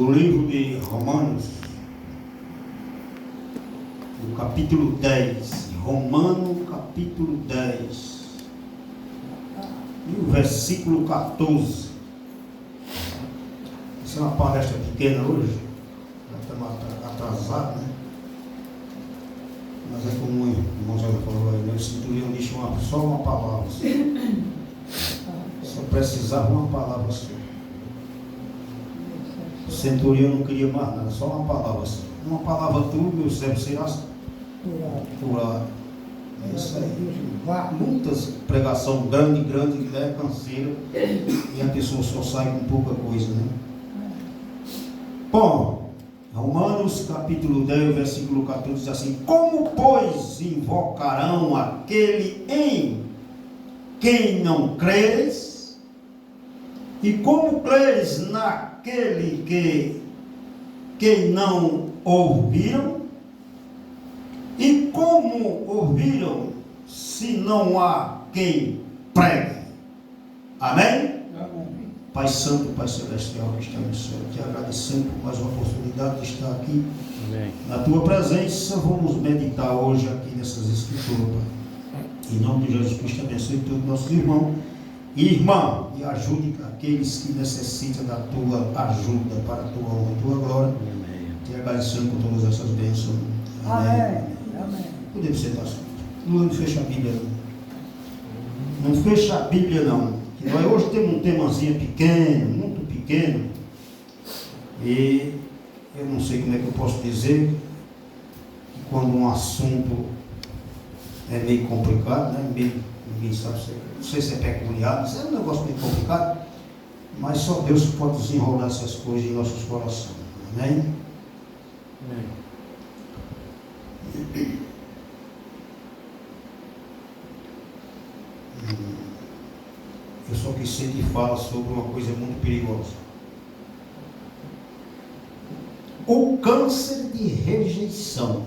no livro de Romanos, no capítulo 10, Romanos capítulo 10, e o versículo 14. Essa é uma palestra pequena hoje, já estamos atrasados, né? Mas é como o irmão José falou aí, o centurião disse só uma palavra, só precisava uma palavra só. O centurião não queria mais nada, só uma palavra só. Uma palavra tua, meu servo será curado. É isso aí. Muitas pregação grande, que é canseira, e a pessoa só sai com pouca coisa, né? Bom, Romanos capítulo 10, versículo 14 diz assim: como, pois, invocarão aquele em quem não creres? E como creres naquele que não ouviram? E como ouviram se não há quem pregue? Amém? Pai Santo, Pai Celestial que está no céu, te agradecendo por mais uma oportunidade de estar aqui. Amém. Na tua presença, vamos meditar hoje aqui nessas escrituras, Pai. Em nome de Jesus Cristo, abençoe todos nossos irmãos e irmã, e ajude aqueles que necessitam da tua ajuda para a tua honra e tua glória. Amém. Te agradecendo por todas essas bênçãos. Amém. Amém. Podemos sentar assim. Não fecha a Bíblia, não. Não fecha a Bíblia, não. Nós hoje temos um temazinho pequeno, muito pequeno, e eu não sei como é que eu posso dizer, que quando um assunto é meio complicado, né? Ninguém sabe, não sei se é peculiar, mas é um negócio meio complicado, mas só Deus pode desenrolar essas coisas em nossos corações. Amém? Amém. Eu só que sempre falo sobre uma coisa muito perigosa. O câncer de rejeição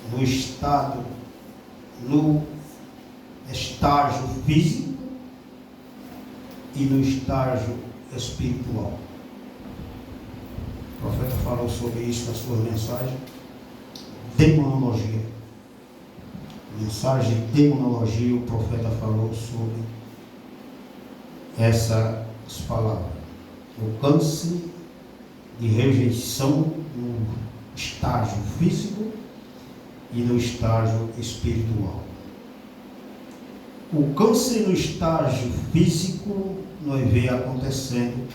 no estágio físico e no estágio espiritual. O profeta falou sobre isso na sua mensagem. Demonologia. Mensagem de demonologia, o profeta falou sobre essas palavras. O câncer de rejeição no estágio físico e no estágio espiritual. O câncer no estágio físico nós vemos acontecendo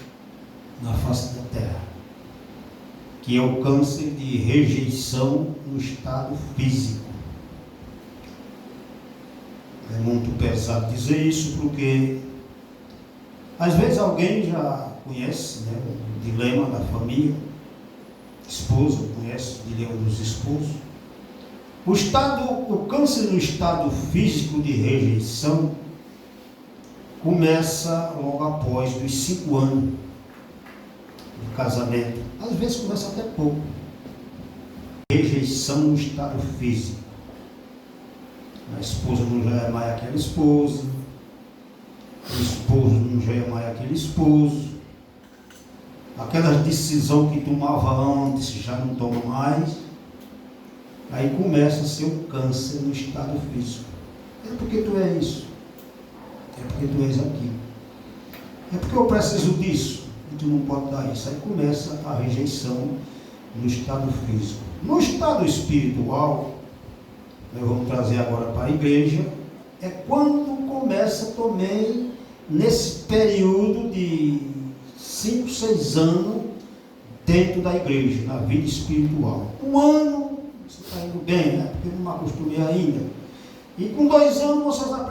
na face da terra, que é o câncer de rejeição no estado físico. É muito pesado dizer isso, porque às vezes alguém já conhece, né, o dilema da família, esposa conhece o dilema dos esposos. O câncer no estado físico de rejeição começa logo após os 5 anos de casamento. Às vezes começa até pouco. Rejeição no estado físico. A esposa não já é mais aquela esposa, o esposo não já é mais aquele esposo, aquela decisão que tomava antes já não toma mais. Aí começa a ser um câncer no estado físico. É porque tu é isso, é porque tu és aquilo, é porque eu preciso disso e tu não pode dar isso. Aí começa a rejeição no estado físico. No estado espiritual, nós vamos trazer agora para a igreja, é quando começa também nesse período de 5, 6 anos dentro da igreja, na vida espiritual. 1 ano, você está indo bem, né? Porque eu não me acostumei ainda. E com 2 anos você está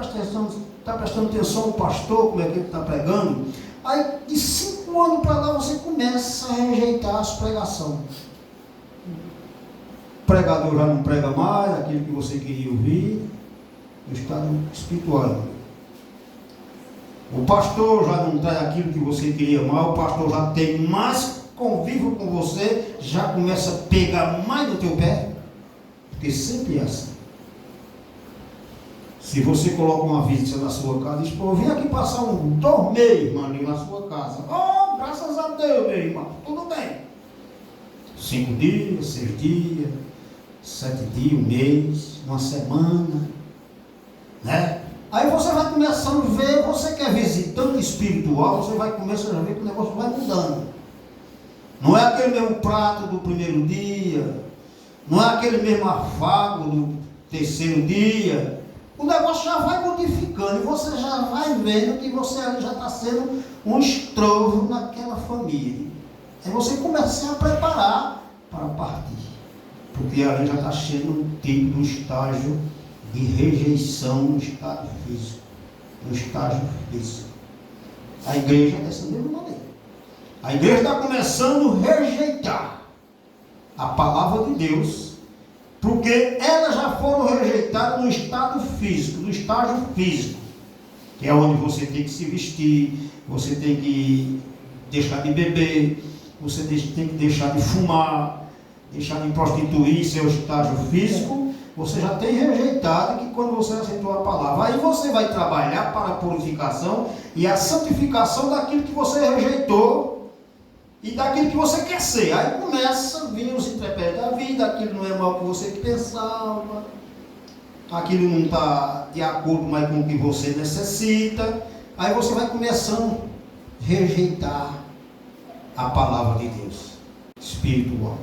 prestando atenção no pastor, como é que ele está pregando. Aí de 5 anos para lá você começa a rejeitar as pregações. O pregador já não prega mais aquilo que você queria ouvir, no estado espiritual. O pastor já não traz aquilo que você queria mais, o pastor já tem mais convívio com você, já começa a pegar mais no teu pé, porque sempre é assim. Se você coloca uma visita na sua casa e diz, pô, vem aqui passar 2 meses, mano, na sua casa. Oh, graças a Deus, meu irmão, tudo bem. 5 dias, 6 dias, 7 dias, um mês, uma semana, né? Aí você vai começando a ver, você que é visitante espiritual, você vai começando a ver que o negócio vai mudando. Não é aquele mesmo prato do primeiro dia, não é aquele mesmo afago do terceiro dia. O negócio já vai modificando e você já vai vendo que você já está sendo um estrovo naquela família. Aí você começa a preparar para partir, porque ali já está sendo um tipo de estágio de rejeição no estado físico, no estágio físico. A igreja é dessa mesma maneira. A igreja está começando a rejeitar a palavra de Deus, porque elas já foram rejeitadas no estado físico, no estágio físico, que é onde você tem que se vestir, você tem que deixar de beber, você tem que deixar de fumar, deixar de prostituir seu estágio físico. Você já tem rejeitado que quando você aceitou a palavra, aí você vai trabalhar para a purificação e a santificação daquilo que você rejeitou e daquilo que você quer ser. Aí começa a vir os intempéries da vida, aquilo não é mal que você pensava, aquilo não está de acordo mais com o que você necessita. Aí você vai começando a rejeitar a palavra de Deus espiritual.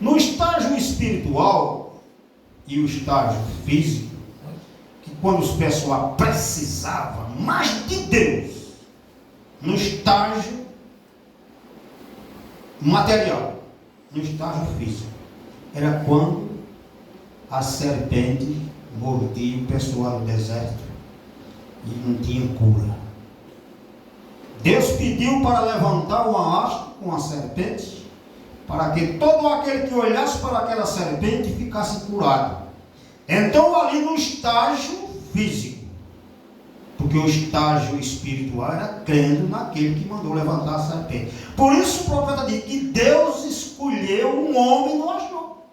No estágio espiritual e o estágio físico, que quando os pessoal precisavam mais de Deus, no estágio material, no estágio físico, era quando a serpente mordia o pessoal do deserto e não tinha cura. Deus pediu para levantar uma haste com a serpente, para que todo aquele que olhasse para aquela serpente ficasse curado. Então ali no estágio físico, porque o estágio espiritual era crendo naquele que mandou levantar a serpente. Por isso o profeta diz que Deus escolheu um homem e não achou.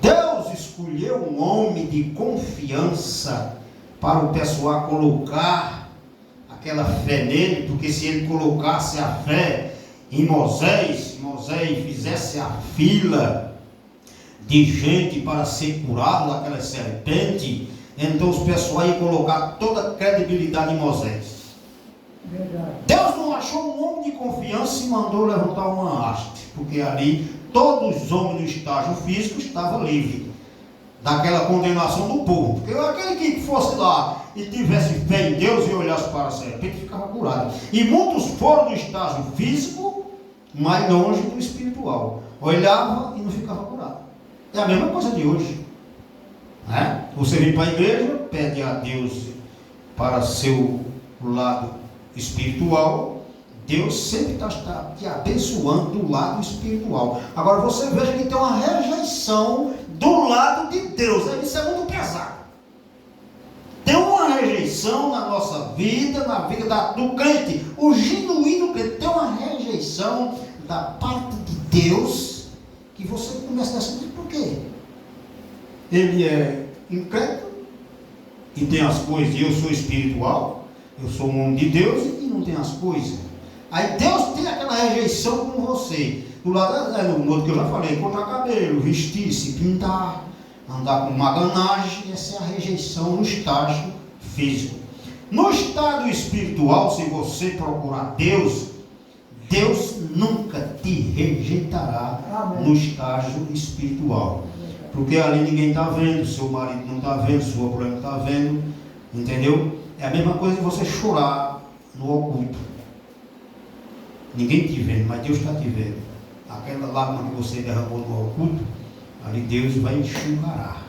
Deus escolheu um homem de confiança para o pessoal colocar aquela fé nele, porque se ele colocasse a fé em Moisés, se Moisés fizesse a fila de gente para ser curado daquela serpente, então os pessoal iam colocar toda a credibilidade em Moisés. Verdade. Deus não achou um homem de confiança e mandou levantar uma haste, porque ali todos os homens no estágio físico estavam livres daquela condenação do povo, porque aquele que fosse lá e tivesse fé em Deus e olhasse para a serpente ficava curado. E muitos foram no estágio físico, mais longe do espiritual, olhava e não ficava curado. É a mesma coisa de hoje, né? Você vem para a igreja, pede a Deus para seu lado espiritual, Deus sempre está te abençoando do lado espiritual. Agora você veja que tem uma rejeição do lado de Deus. Isso é muito pesado. Tem uma rejeição na nossa vida, na vida do crente. O genuíno crente tem uma rejeição da parte de Deus, que você começa a sentir por quê? Ele é incrédulo e tem as coisas, e eu sou espiritual, eu sou um homem de Deus e não tem as coisas. Aí Deus tem aquela rejeição com você. Do lado no modo que eu já falei, cortar cabelo, vestir, se pintar, andar com maganagem, essa é a rejeição no estágio físico. No estado espiritual, se você procurar Deus, Deus nunca te rejeitará. Amém. No estágio espiritual. Porque ali ninguém está vendo, seu marido não está vendo, sua mulher não está vendo, entendeu? É a mesma coisa de você chorar no oculto. Ninguém te vendo, mas Deus está te vendo. Aquela lágrima que você derramou no oculto, ali Deus vai enxugar.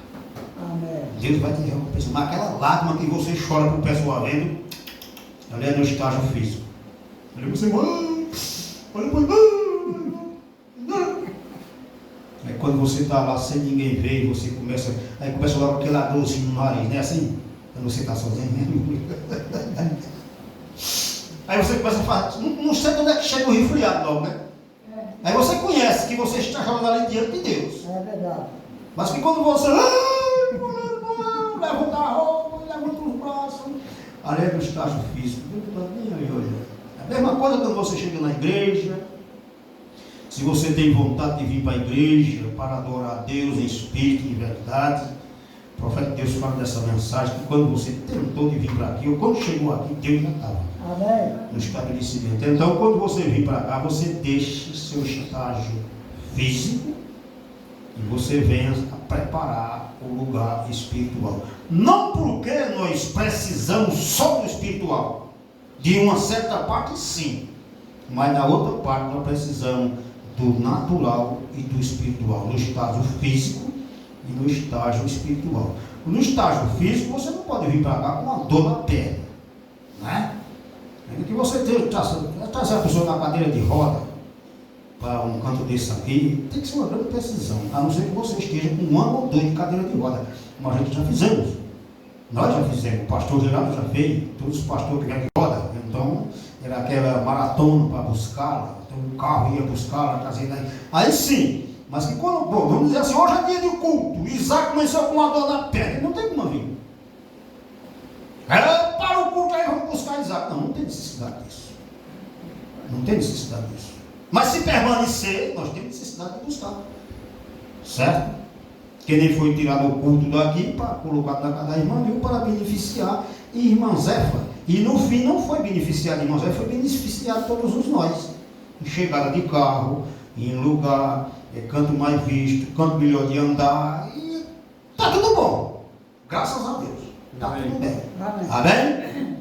Amém. Deus vai te recompensar. Mas aquela lágrima que você chora para o pessoal vendo, ali é no estágio físico. Ali você olha para aí quando você está lá sem ninguém ver, você começa, aí começa logo aquela dorzinha no nariz, né? Assim, quando você está sozinho mesmo. Aí você começa a falar, não sei de onde é que chega o resfriado logo, né? É. Aí você conhece que você está jogando ali diante de Deus. É verdade. Mas que quando você levanta a roupa, levanta os braços, ali é do estágio físico. Deus está bem aí, olha. É a mesma coisa quando você chega na igreja. Se você tem vontade de vir para a igreja para adorar a Deus em espírito e em verdade, o profeta Deus fala dessa mensagem que quando você tentou de vir para aqui, ou quando chegou aqui, Deus já estava no estabelecimento. Então, quando você vir para cá, você deixa seu estágio físico e você venha a preparar o lugar espiritual. Não porque nós precisamos só do espiritual, de uma certa parte sim, mas na outra parte nós precisamos do natural e do espiritual, no estágio físico e no estágio espiritual. No estágio físico você não pode vir para cá com uma dor na perna, né? Ainda que você trazer a pessoa na cadeira de roda para um canto desse aqui, tem que ser uma grande precisão, a não ser que você esteja com um ano ou dois de cadeira de roda. Mas a gente já fizemos, nós já fizemos, o pastor Geraldo já fez, todos os pastores que vieram de roda, então era aquela maratona para buscá-la, então o carro ia buscá-la, trazendo aí sim, mas que quando, bom, vamos dizer assim, hoje é dia de culto, Isaac começou com uma dor na perna, não tem como vir. Para o culto aí, vamos buscar Isaac. Não tem necessidade disso. Não tem necessidade disso. Mas se permanecer, nós temos necessidade de buscar. Certo? Que nem foi tirado o culto daqui para colocar na casa da irmã Nil para beneficiar irmã Zefa. E no fim não foi beneficiado irmã Zefa, foi beneficiado todos os nós. Em chegada de carro, em lugar, canto mais visto, canto melhor de andar. E está tudo bom. Graças a Deus. Está tudo bem. Amém?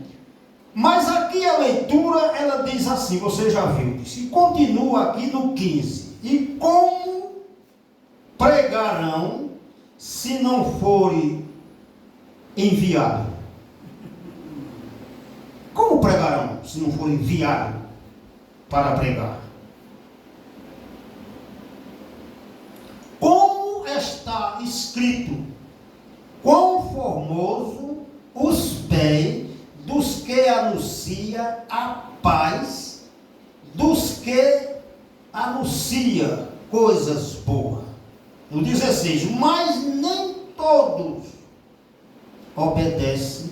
Mas aqui a leitura, ela diz assim, você já viu, disse, e continua aqui no 15. E como pregarão se não forem enviados? Como pregarão se não forem enviados para pregar? Como está escrito, quão formoso os pés dos que anuncia a paz, dos que anuncia coisas boas. No 16, mas nem todos obedecem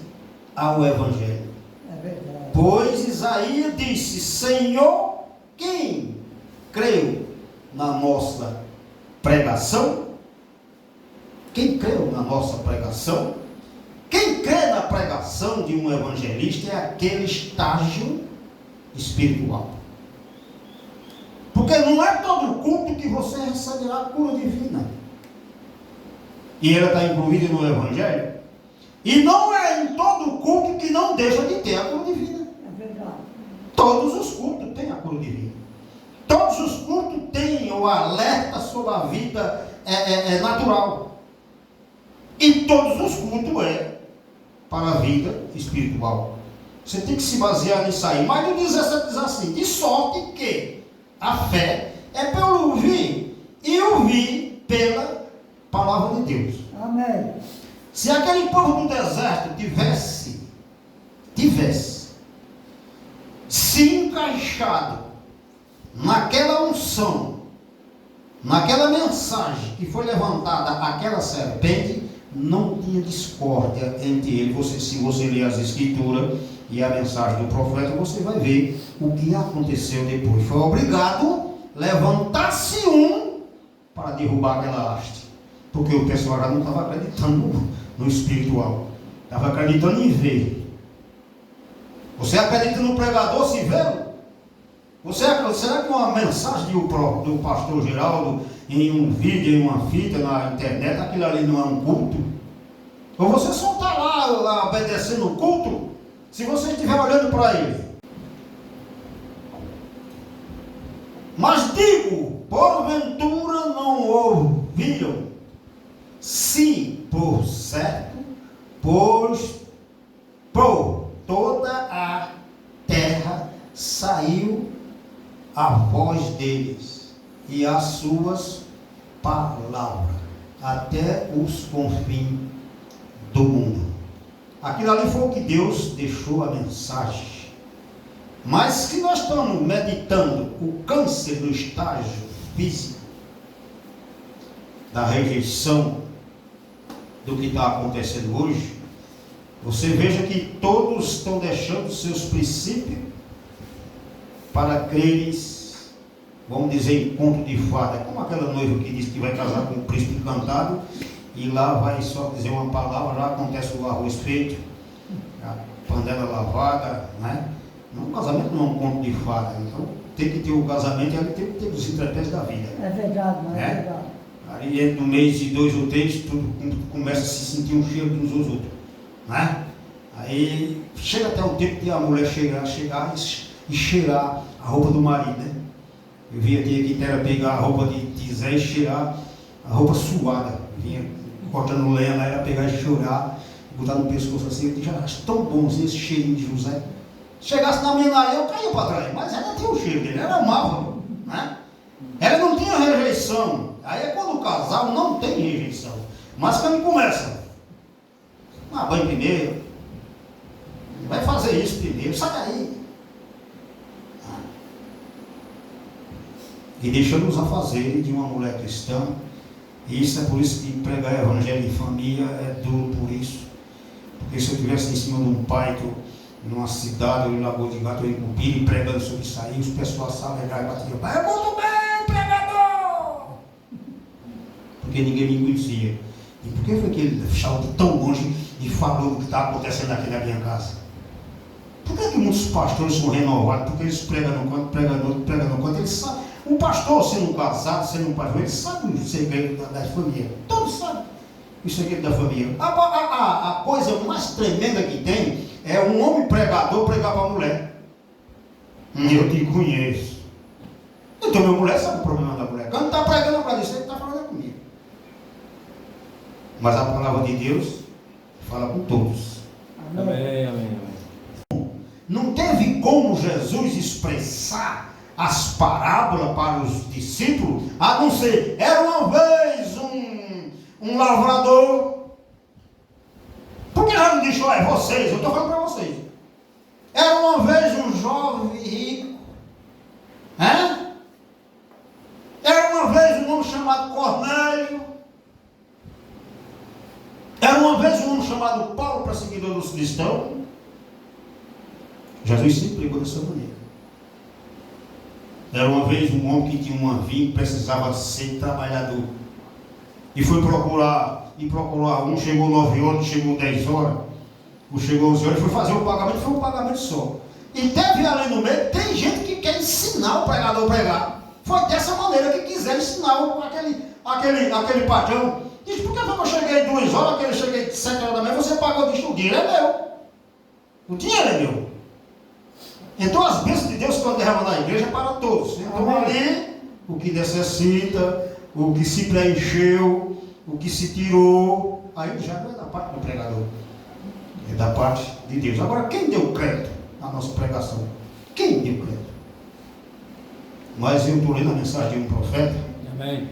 ao Evangelho. É verdade. Pois Isaías disse, Senhor, quem creu na nossa pregação? Quem creu na nossa pregação? Quem crê na pregação de um evangelista é aquele estágio espiritual. Porque não é todo culto que você receberá a cura divina. E ela está incluída no evangelho. E não é em todo culto que não deixa de ter a cura divina. É verdade. Todos os cultos têm a cura divina. Todos os cultos têm o alerta sobre a vida natural. E todos os cultos para a vida espiritual. Você tem que se basear nisso aí. Mas no 17 diz assim, de sorte que a fé é pelo ouvir e ouvir pela palavra de Deus. Amém. Se aquele povo do deserto tivesse se encaixado naquela unção, naquela mensagem que foi levantada aquela serpente, não tinha discórdia entre ele. Se você ler as escrituras e a mensagem do profeta, você vai ver o que aconteceu depois. Foi obrigado a levantar-se um para derrubar aquela haste, porque o pessoal já não estava acreditando no espiritual, estava acreditando em ver. Você acredita no pregador se vê-lo? Será que uma mensagem do pastor Geraldo em um vídeo, em uma fita na internet, aquilo ali não é um culto? Ou você só está lá obedecendo o culto, se você estiver olhando para ele? Mas digo, porventura não ouviram, se por certo, pois por toda a terra saiu a voz deles e as suas palavras até os confins do mundo. Aquilo ali foi o que Deus deixou a mensagem. Mas se nós estamos meditando o câncer do estágio físico, da rejeição do que está acontecendo hoje, Você veja que todos estão deixando seus princípios para creres, vamos dizer, em conto de fada. É como aquela noiva que diz que vai casar com um príncipe encantado e lá vai só dizer uma palavra, lá acontece o arroz feito, a panela lavada, né? Não, casamento não é um conto de fada. Então tem que ter o casamento e tem que ter os entrepés da vida. É verdade, não é verdade. Aí no mês de 2 ou 3, tudo começa a se sentir um cheiro de uns aos outros, né? Aí chega até o tempo de a mulher chegar e cheirar a roupa do marido, né? Eu via que era pegar a roupa de Zé e cheirar a roupa suada. Vinha cortando lenha, lá era pegar e chorar, botar no pescoço assim. Eu já acho tão bonzinho esse cheirinho de José. Chegasse na minha nariz, eu caía para trás, mas ela tinha o cheiro dele, ela amava, né? Ela não tinha rejeição. Aí é quando o casal não tem rejeição. Mas quando começa, banho primeiro, vai fazer isso primeiro, sai daí. E deixamos a fazer de uma mulher cristã. E isso é por isso que pregar evangelho em família é duro por isso. Porque se eu estivesse em cima de um pai, numa cidade ou em Lagoa de Gato, ou em Cupira, pregando sobre isso aí, os pessoal se alegraram e batiam: é muito bem, pregador! Porque ninguém me conhecia. E por que foi que ele saiu de tão longe e falou o que está acontecendo aqui na minha casa? Por que muitos pastores são renovados? Porque eles pregam no canto, pregam no outro, pregam no canto, eles sabem. Um pastor sendo casado, sendo um pastor, ele sabe o segredo da família. Todos sabem o segredo da família. A coisa mais tremenda que tem é um homem pregador pregar para a mulher. Eu te conheço. Então minha mulher sabe o problema da mulher. Quando está pregando para você, ele está falando comigo. Mas a palavra de Deus fala com todos. Amém, amém, amém. Não teve como Jesus expressar as parábolas para os discípulos, a não ser, era uma vez um lavrador. Por que ela não disse: olha, vocês, eu estou falando para vocês. Era uma vez um jovem rico. Era uma vez um homem chamado Cornélio. Era uma vez um homem chamado Paulo, perseguidor dos cristãos. Jesus sempre pregou dessa maneira. Era uma vez um homem que tinha uma vinha e precisava ser trabalhador. E foi procurar, um chegou 9 horas, chegou 10 horas, um chegou 11 horas, foi fazer o pagamento, foi um pagamento só. E teve ali no meio, tem gente que quer ensinar o pregador a pregar. Foi dessa maneira que quiser ensinar aquele patrão. Diz: por que eu cheguei 2 horas, aquele cheguei 7 horas da manhã, você pagou disso? O dinheiro é meu. O dinheiro é meu. Então as bênçãos de Deus, quando derramam na igreja, é para todos. Então ali, o que necessita, o que se preencheu, o que se tirou, aí já não é da parte do pregador, é da parte de Deus. Agora, quem deu crédito na nossa pregação? Quem deu crédito? Mas eu estou lendo a mensagem de um profeta. Amém.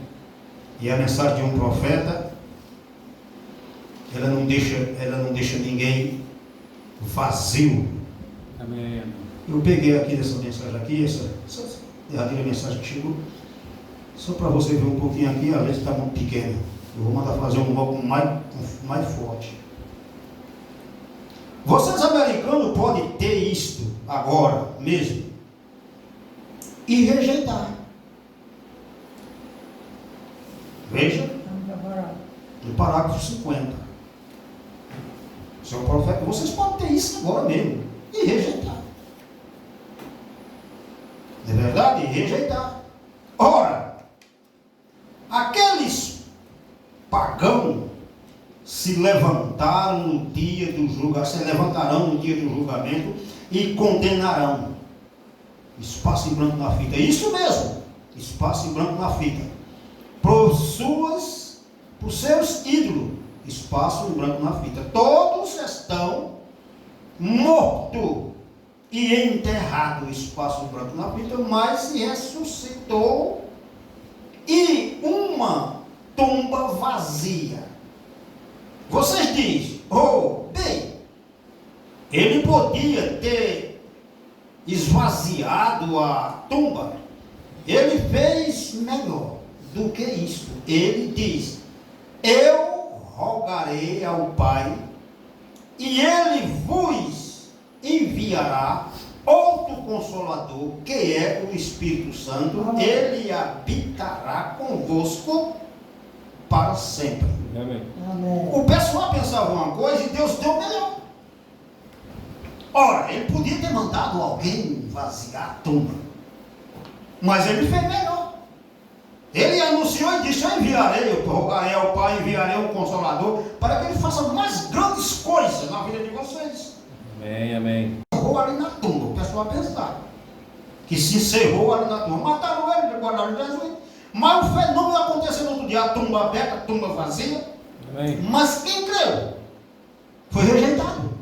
E a mensagem de um profeta, ela não deixa ninguém vazio. Amém. Eu peguei aqui essa mensagem aqui, essa derradeira mensagem que chegou, só para você ver um pouquinho aqui, a letra está muito pequena. Eu vou mandar fazer um bloco mais forte. Vocês americanos podem ter isto agora mesmo e rejeitar. Veja no parágrafo 50. Seu profeta, vocês podem ter isso agora mesmo e rejeitar. É verdade? E rejeitar. Ora, aqueles pagãos se levantaram no dia do julgamento, se levantarão no dia do julgamento e condenarão. Espaço em branco na fita. Isso mesmo. Espaço em branco na fita. Por seus ídolos. Espaço em branco na fita. Todos estão mortos e enterrado, espaço em branco na fita, mas ressuscitou e uma tumba vazia. Vocês dizem: bem, ele podia ter esvaziado a tumba. Ele fez melhor do que isso. Ele diz: eu rogarei ao Pai e ele enviará outro Consolador, que é o Espírito Santo. Amém. Ele habitará convosco para sempre. Amém. Amém. O pessoal pensava uma coisa e Deus deu melhor. Ora, ele podia ter mandado alguém vaziar a tumba, mas ele fez melhor. Ele anunciou e disse: eu enviarei, eu rogarei ao Pai, enviarei um Consolador, para que ele faça mais grandes coisas na vida de vocês. Amém, amém. Encerrou ali na tumba, o pessoal pensava que se encerrou ali na tumba. Mataram ele, guardaram Jesus. Mas o fenômeno aconteceu no outro dia: a tumba aberta, a tumba vazia. Amém. Mas quem creu foi rejeitado.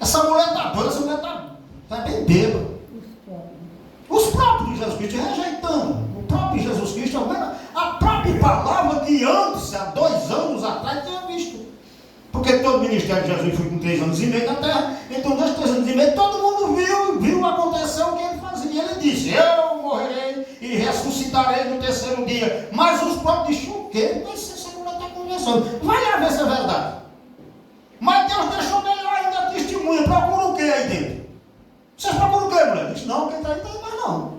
Essa mulher está doida, essa mulher está bem bêbada. Os próprios de Jesus Cristo rejeitando. O próprio Jesus Cristo, a própria palavra que antes, há 2 anos atrás, tinha visto. Porque todo o ministério de Jesus foi com 3 anos e meio na terra. Então, nesses 3 anos e meio, todo mundo viu acontecer o que ele fazia. E ele disse: eu morrerei e ressuscitarei no 3º dia. Mas os próprios disseram: o quê? Mas essa mulher está conversando. Vai lá ver se é verdade. Mas Deus deixou melhor ainda a testemunha. Procura o que aí dentro? Vocês procuram o que, mulher? Diz: não, quem está aí não tem mais não.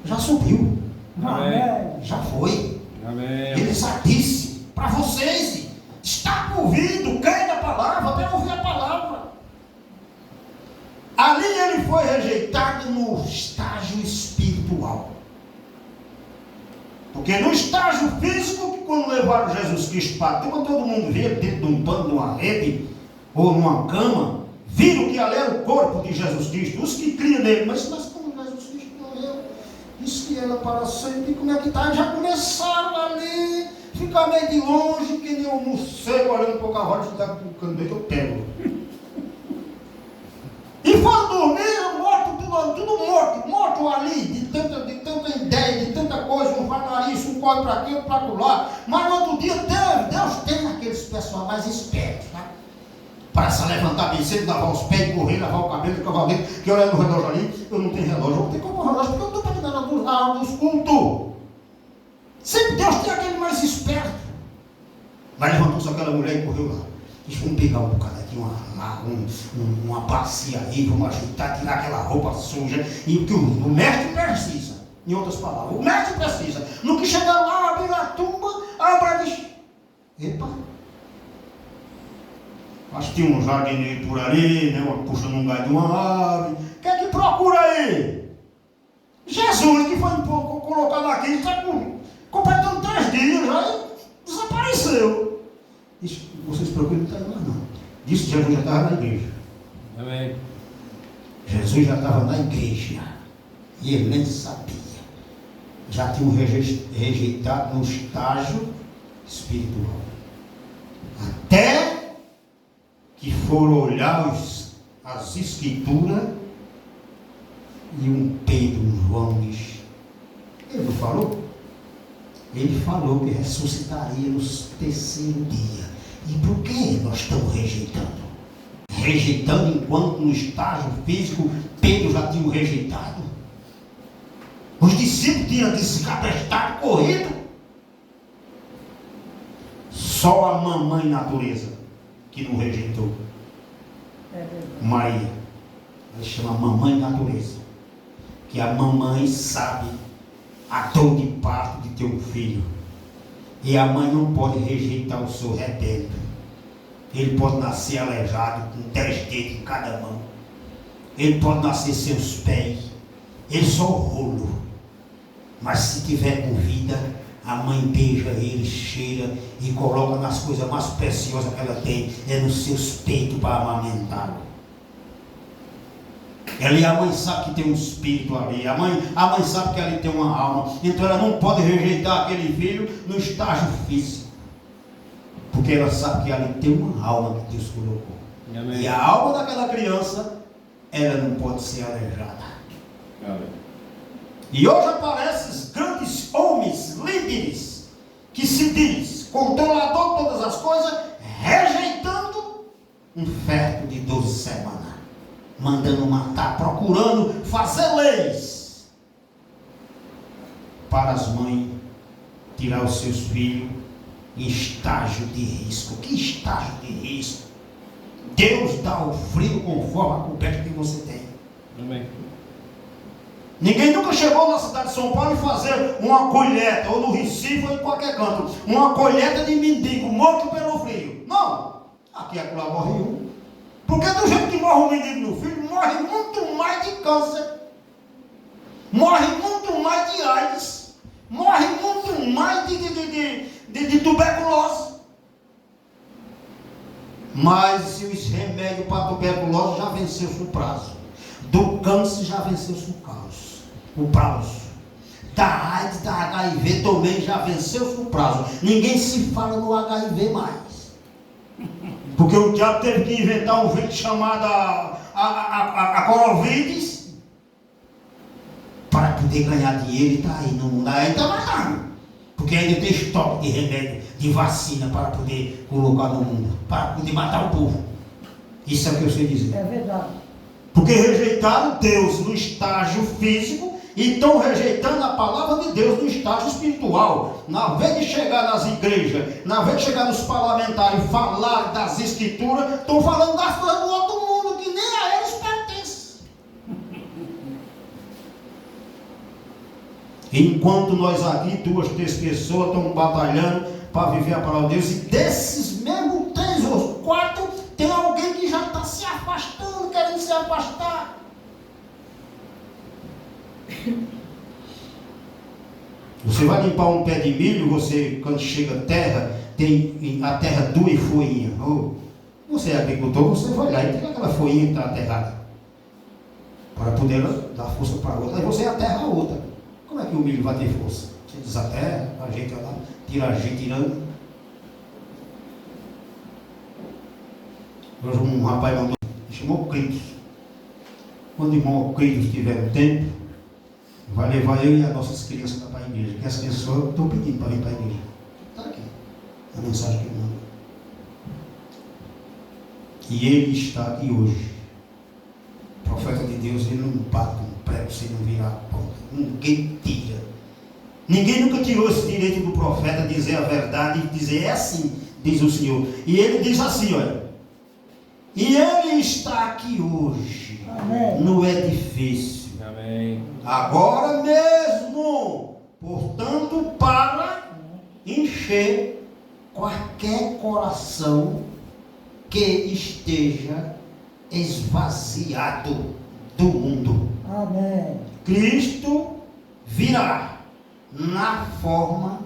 Já subiu. Amém. Já foi. Amém. Ele já disse para vocês: está por ouvido, creia na palavra, para ouvir a palavra. Ali ele foi rejeitado no estágio espiritual. Porque no estágio físico, que quando levaram Jesus Cristo para a tumba, todo mundo via dentro de um pano, de uma rede, ou numa cama, viram que ali era o corpo de Jesus Cristo, os que criam nele. Mas como Jesus Cristo morreu, disse que era para sempre, como é que está? Já começaram ali, ficar meio de longe, que nem um morcego olhando para o cavalo, que está ficando bem que eu pego. E foram dormir, morto, tudo morto ali, de tanta ideia, de tanta coisa, um faz isso, um corre para aqui, outro para lá. Mas no outro dia, Deus tem aqueles pessoal mais espertos, né? Para se levantar bem cedo, lavar os pés, correr, lavar o cabelo, escovar o dente, que olha no relógio ali, eu não tenho relógio, eu vou ter que comprar um relógio, porque eu não estou para na hora dos cultos. Sempre Deus tem aquele mais esperto. Mas levantou-se aquela mulher e correu lá. Diz: vamos pegar um bocado aqui, uma bacia aí, vamos ajeitar, tirar aquela roupa suja. E o que o mestre precisa, em outras palavras, o mestre precisa. No que chegar lá, abrir a tumba, abre e diz: epa, acho que tinha um jardineiro por ali, né, puxando um galho de uma árvore. O que é que procura aí? Jesus, que foi colocado aqui, está completando 3 dias, já desapareceu. Disse: vocês procuram, não está mais não. Disse que Jesus já estava na igreja. Amém. Jesus já estava na igreja. E ele nem sabia. Já tinham rejeitado no estágio espiritual. Até que foram olhar as escrituras e um Pedro, um João diz: ele não falou? Ele falou que ressuscitaria no 3º dia. E por que nós estamos rejeitando? Rejeitando enquanto no estágio físico Pedro já tinha rejeitado. Os discípulos tinham descabrestado, corrido. Só a mamãe natureza que não rejeitou. Maria. Ela chama mamãe natureza. Que a mamãe sabe a dor de parto de ter um filho. E a mãe não pode rejeitar o seu rebelde. Ele pode nascer aleijado, com 10 dedos em cada mão. Ele pode nascer sem os pés. Ele só o rolo. Mas se tiver com vida, a mãe beija ele, cheira e coloca nas coisas mais preciosas que ela tem, é nos seus peitos para amamentá-lo. A mãe sabe que tem um espírito ali, a mãe sabe que ali tem uma alma, então ela não pode rejeitar aquele filho no estágio físico, porque ela sabe que ali tem uma alma que Deus colocou. Amém. E a alma daquela criança, ela não pode ser aleijada. Amém. E hoje aparecem os grandes homens, líderes, que se diz controlador de todas as coisas, rejeitando um feto de 12 semanas. Mandando matar, procurando fazer leis para as mães tirar os seus filhos em estágio de risco. Que estágio de risco? Deus dá o frio conforme a coberta que você tem. Amém. Ninguém nunca chegou na cidade de São Paulo e fazer uma colheita, ou no Recife, ou em qualquer canto, uma colheita de mendigo morto pelo frio. Não. Aqui acolá morre um. Porque do jeito que morre um mendigo no frio, morre muito mais de câncer. Morre muito mais de AIDS. Morre muito mais de tuberculose. Mas os remédios para a tuberculose já venceu-se o prazo. Do câncer já venceu-se o prazo. Da AIDS, da HIV também já venceu-se o prazo. Ninguém se fala no HIV mais. Porque o diabo teve que inventar um vírus chamado a Corovides para poder ganhar dinheiro e está aí no mundo. Aí está matando. Porque ainda tem estoque de remédio, de vacina para poder colocar no mundo, para poder matar o povo. Isso é o que eu sei dizer. É verdade. Porque rejeitaram Deus no estágio físico e estão rejeitando a palavra de Deus no estágio espiritual. Na vez de chegar nas igrejas, na vez de chegar nos parlamentares e falar das escrituras, estão falando das coisas do outro mundo que nem a eles pertence. Enquanto nós aqui, 2, 3 pessoas estão batalhando para viver a palavra de Deus, e desses mesmos 3 ou 4, tem alguém que já está se afastando, querendo se afastar. Você vai limpar um pé de milho, você, quando chega a terra, a terra dura e folhinha. Você é agricultor, você vai lá e tem aquela folhinha que está aterrada, para poder dar força para a outra. Aí você aterra a outra. Como é que o milho vai ter força? Você desaterra, ajeita lá, tira a gente tirando. Hoje um rapaz mandou, chamou Critos. Quando o irmão Critos tiver tempo, vai levar eu e as nossas crianças para a igreja. Que as pessoas estão pedindo para vir para a igreja. Está aqui a mensagem que ele mandou. E ele está aqui hoje. O profeta de Deus, ele não bate um prego sem não virar a ponta. Ninguém tira. Ninguém nunca tirou esse direito do profeta dizer a verdade e dizer é assim, diz o Senhor. E ele diz assim, olha. E ele está aqui hoje. Amém. No edifício. Amém. Agora mesmo. Portanto, para encher qualquer coração que esteja esvaziado do mundo. Amém. Cristo virá na forma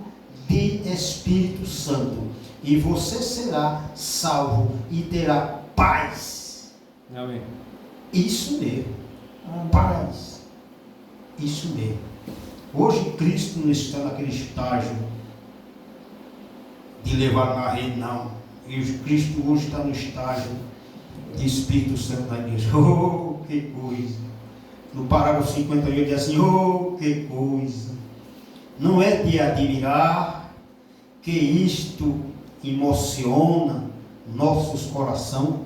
de Espírito Santo e você será salvo e terá paz. Amém. Isso mesmo. Amém. Paz. Isso mesmo. Hoje Cristo não está naquele estágio de levar na rede, não. E Cristo hoje está no estágio de Espírito Santo na igreja. Oh, que coisa! No parágrafo 58 diz assim, oh, que coisa! Não é de admirar que isto emociona nossos corações?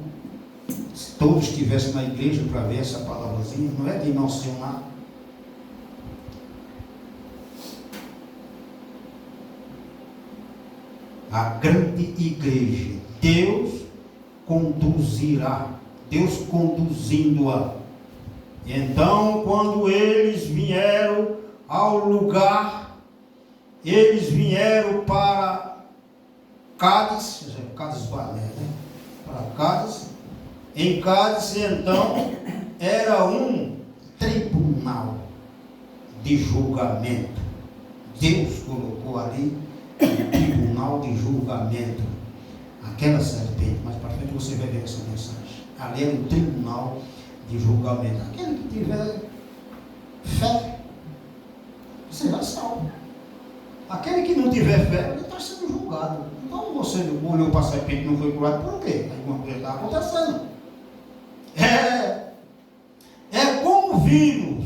Se todos estivessem na igreja para ver essa palavrazinha, não é de emocionar? A grande igreja, Deus conduzirá, Deus conduzindo-a. Então, quando eles vieram ao lugar, eles vieram para Cádiz, Cádiz Barné, né? Para Cádiz. Em Cádiz, então, era um tribunal de julgamento. Deus colocou ali um tribunal de julgamento. Aquela serpente, mais para frente você vai ver essa mensagem. Ali era um tribunal de julgamento. Aquele que tiver fé será salvo. Aquele que não tiver fé, ele está sendo julgado. Então você olhou para a serpente e não foi curado, por quê? Alguma coisa está acontecendo. É como vimos,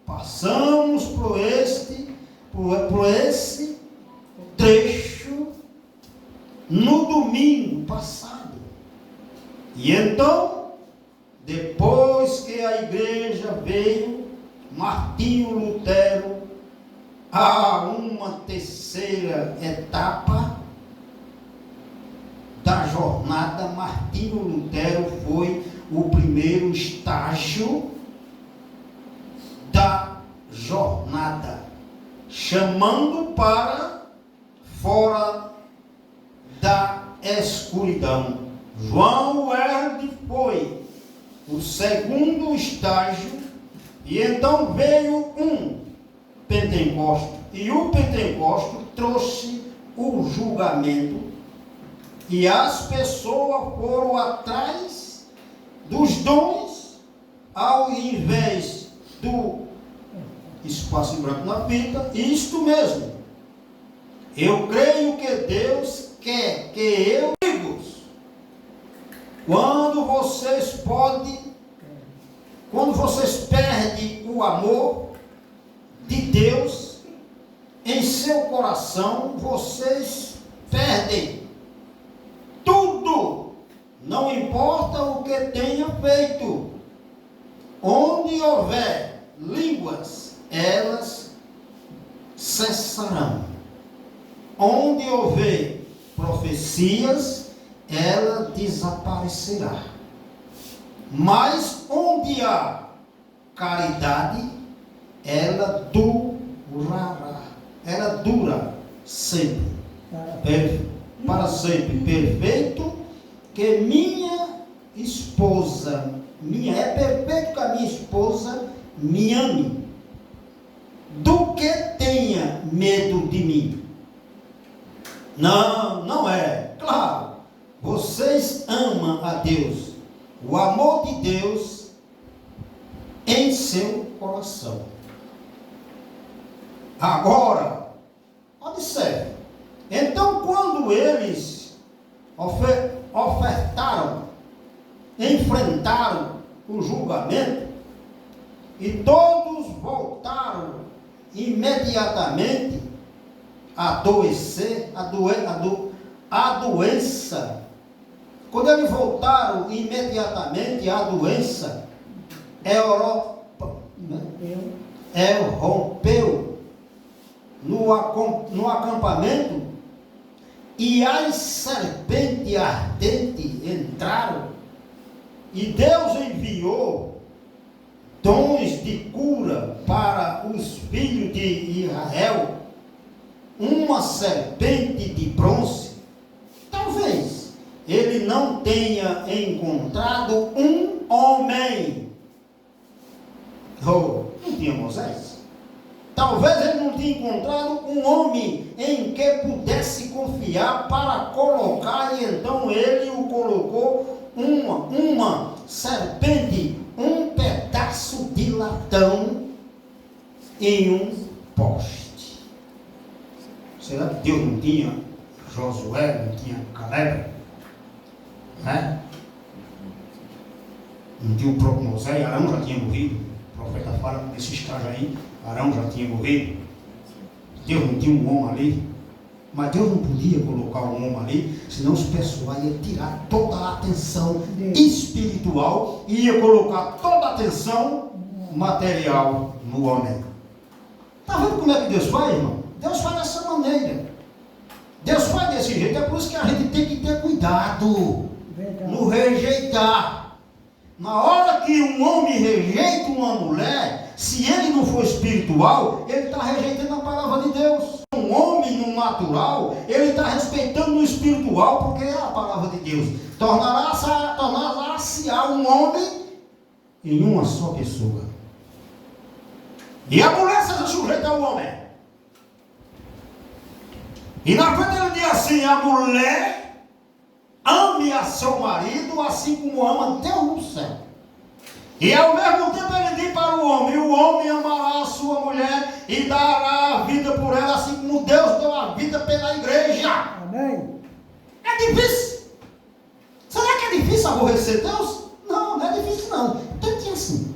passamos por esse trecho no domingo passado. E então, depois que a igreja veio, Martinho Lutero, a uma terceira etapa da jornada, Martinho Lutero foi o primeiro estágio da jornada, chamando para fora da escuridão. João Wesley foi o segundo estágio, e então veio um Pentecoste, e o Pentecoste trouxe o julgamento, e as pessoas foram atrás dos dons, ao invés do espaço em branco na fita. Isto mesmo, eu creio que Deus quer que eu, amigos, quando vocês perdem o amor de Deus em seu coração, vocês perdem tudo, não importa o que tenha feito. Onde houver línguas, elas cessarão. Onde houver profecias, ela desaparecerá. Mas onde há caridade, ela durará. Ela dura sempre, para sempre. Perfeito que minha esposa, é perfeito que a minha esposa me ame, do que tenha medo de mim. Não é. Claro, vocês amam a Deus, o amor de Deus em seu coração. Agora, observe. Então, quando eles enfrentaram o julgamento, e todos voltaram imediatamente a adoecer, a doença. Quando eles voltaram imediatamente, a doença rompeu no acampamento, e as serpentes ardentes entraram, e Deus enviou dons de cura para os filhos de Israel, uma serpente de bronze. Talvez ele não tenha encontrado um homem. Não tinha Moisés? Talvez ele não tinha encontrado um homem em que pudesse confiar para colocar, e então ele o colocou uma serpente, um pedaço de latão em um poste. Será que Deus não tinha Josué, não tinha Caleb? Né? Não tinha o próprio Moisés? Arão já tinha morrido. O profeta fala nesse estágio aí, Arão já tinha morrido. Deus não tinha um homem ali. Mas Deus não podia colocar um homem ali, senão os pessoal iam tirar toda a atenção espiritual e ia colocar toda a atenção material no homem. Está vendo como é que Deus faz, irmão? Deus faz dessa maneira. Deus faz desse jeito. É por isso que a gente tem que ter cuidado. Verdade. No rejeitar. Na hora que um homem rejeita uma mulher, se ele não for espiritual, ele está rejeitando a palavra de Deus. Um homem no natural, ele está respeitando o espiritual, porque é a palavra de Deus. Tornará-se um homem em uma só pessoa. E a mulher seja sujeita ao homem. E na frente ele diz assim: a mulher ame a seu marido assim como ama Deus no céu. E ao mesmo tempo ele diz para o homem amará a sua mulher e dará a vida por ela, assim como Deus deu a vida pela igreja. Amém. É difícil. Será que é difícil aborrecer Deus? Não, não é difícil não. Tantinho assim.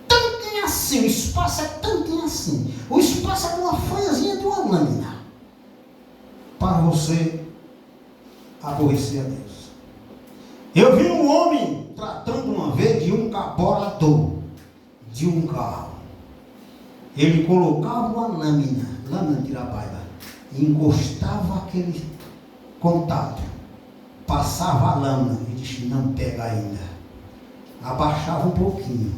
Tantinho assim. O espaço é tantinho assim. O espaço é uma folhazinha de uma lâmina. Para você aborrecer a Deus. Eu vi um homem tratando uma vez de um carburador de um carro. Ele colocava uma lâmina de tirabaila, e encostava aquele contato. Passava a lâmina. Ele disse, não pega ainda. Abaixava um pouquinho.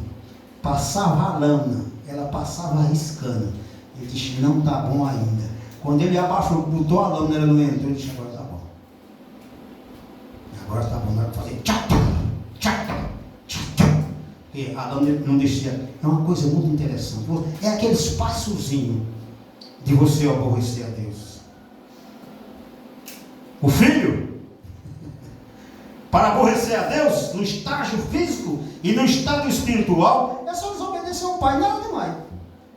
Passava a lâmina. Ela passava riscando. Ele disse, não está bom ainda. Quando ele abaixou, botou a lâmina, ela não entrou. Ele disse, agora está bom. Agora está bom. Na hora de fazer tchau, tchau, tchau. Porque a lâmina não descia. É uma coisa muito interessante. É aquele espaçozinho de você aborrecer a Deus. O filho, para aborrecer a Deus, no estágio físico e no estado espiritual, é só desobedecer ao pai, nada demais.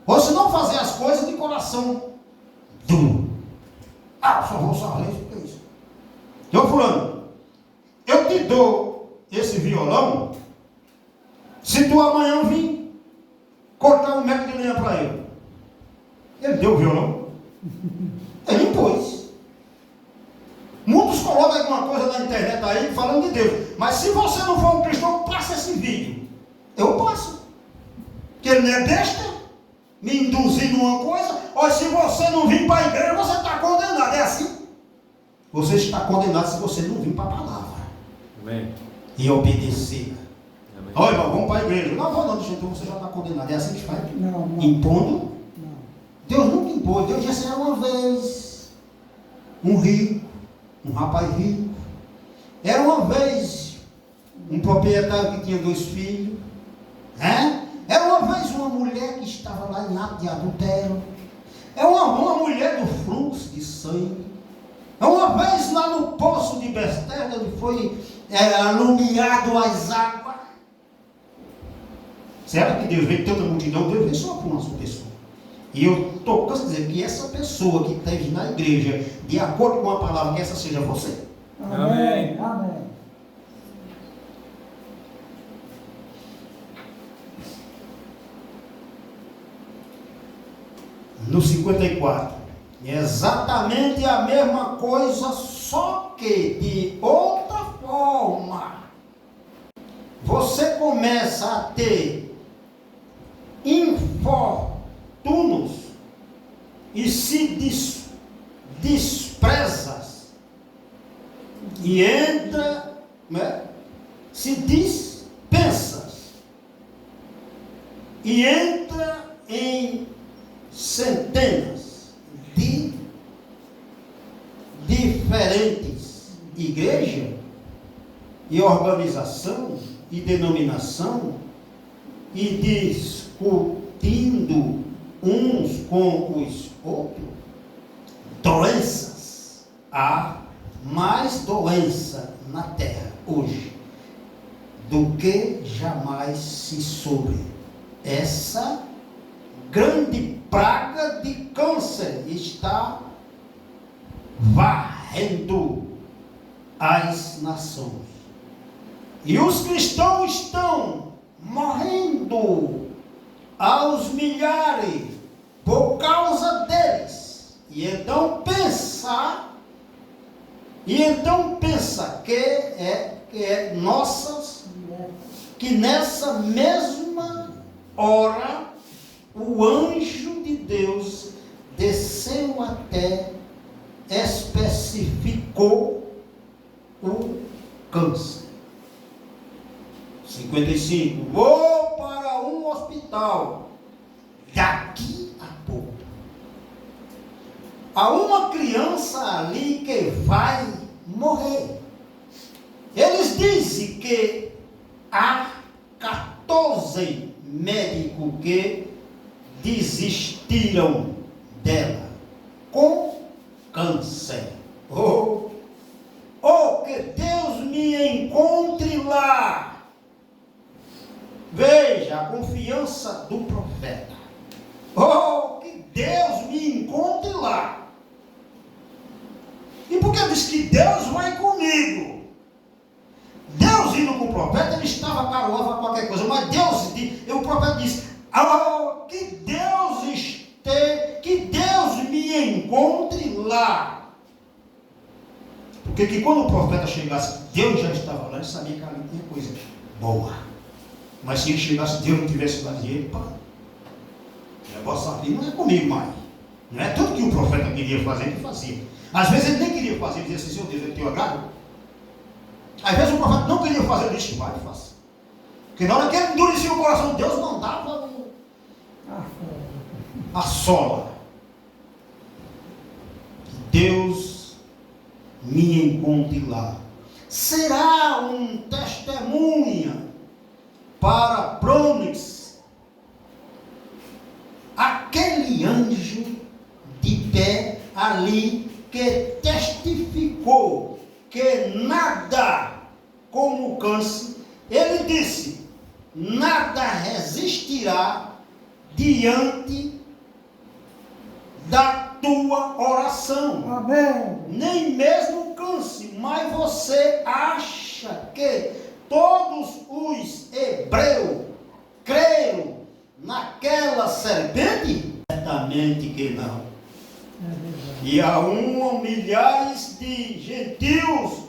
Ou se não fazer as coisas de coração duro. Só vou saber o que é isso. Então, fulano, eu te dou esse violão, se tu amanhã vir cortar 1 metro de lenha para ele. Ele deu o violão. Ele impôs. Muitos colocam alguma coisa na internet aí falando de Deus. Mas se você não for um cristão, passa esse vídeo. Eu passo. Porque ele não é besta, me induzindo uma coisa. Ou se você não vir para a igreja, você está condenado. É assim? Você está condenado se você não vir para a palavra. Amém. E obedecer. Amém. Olha, irmão, vamos para a igreja. Não, não, então você já está condenado. É assim que faz? Não. Impondo? Não. Deus nunca impôs. Deus disse uma vez. Um rico, um rapaz rico. Era uma vez um proprietário que tinha 2 filhos. Era uma vez uma mulher que estava lá em ato de adultério. É uma mulher do fluxo de sangue. É uma vez lá no poço de Betesda, ele foi alumiado as águas. Será que Deus veio tanta multidão? Deus veio só para uma só pessoa. E eu estou cansado de dizer que essa pessoa que esteve na igreja, de acordo com a palavra, que essa seja você. Amém. Amém. No 54, é exatamente a mesma coisa, só que de outra forma. Você começa a ter infortúnios e se desprezas e entra, se dispensas e entra em centenas de diferentes igrejas e organização e denominação e discutindo uns com os outros, doenças. Há mais doença na terra hoje do que jamais se soube. Essa grande praga de câncer está varrendo as nações. E os cristãos estão morrendo aos milhares por causa deles. E então pensa que nessa mesma hora o anjo de Deus desceu até, especificou o câncer. 55. Vou para um hospital daqui a pouco. Há uma criança ali que vai morrer. Eles dizem que há 14 médicos que desistiram dela com câncer. Que Deus me encontre lá. Veja a confiança do profeta. Que Deus me encontre lá. E por que diz que Deus vai comigo? Deus indo com o profeta, ele estava caroava qualquer coisa, mas o profeta disse: que Deus me encontre lá. Porque quando o profeta chegasse, Deus já estava lá, ele sabia que ali tinha coisa boa. Mas se ele chegasse, Deus não tivesse lá, dizia: epa, o negócio aqui não é comigo mais. Não é tudo que o profeta queria fazer, ele fazia. Às vezes ele nem queria fazer, ele dizia assim: Senhor Deus, é teu agrado. Às vezes o profeta não queria fazer, ele disse: vai e faça. Porque na hora que ele endurecia o coração, Deus mandava a sola. Deus me encontre lá. Será um testemunha para Prônix, aquele anjo de pé ali que testificou que nada como câncer. Ele disse: nada resistirá diante da tua oração. Amém. Nem mesmo o câncer. Mas você acha que todos os hebreus creram naquela serpente? Certamente que não. E há milhares de gentios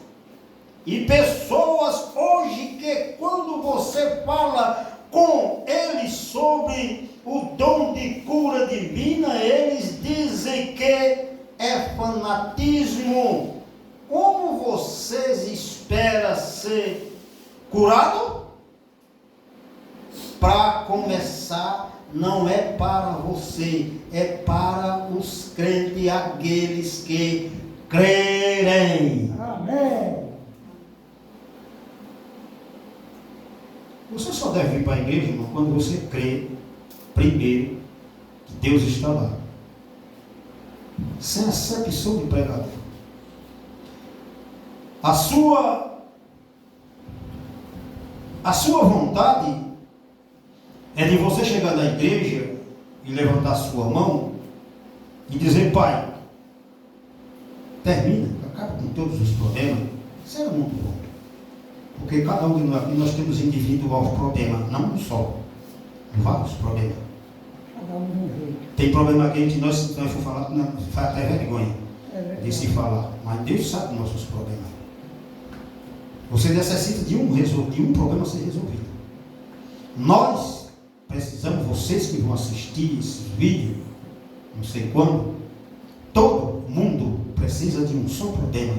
e pessoas hoje que, quando você fala com eles sobre o dom de cura divina, eles dizem que é fanatismo. Como vocês esperam ser curado? Para começar, não é para você, é para os crentes, aqueles que crerem. Amém. Você só deve ir para a igreja, irmão, quando você crê, primeiro, que Deus está lá. Sem acepção de pregador. A sua vontade é de você chegar na igreja e levantar a sua mão e dizer: Pai, termina, acaba com todos os problemas. Isso é muito bom. Porque cada um de nós aqui, nós temos individual problema, não um só, vários problemas. Cada um de um jeito. Tem problema aqui que nós, se nós for falar, faz até vergonha de se falar. Mas Deus sabe dos nossos problemas. Você necessita de um problema ser resolvido. Nós precisamos, vocês que vão assistir esse vídeo, não sei quando, todo mundo precisa de um só problema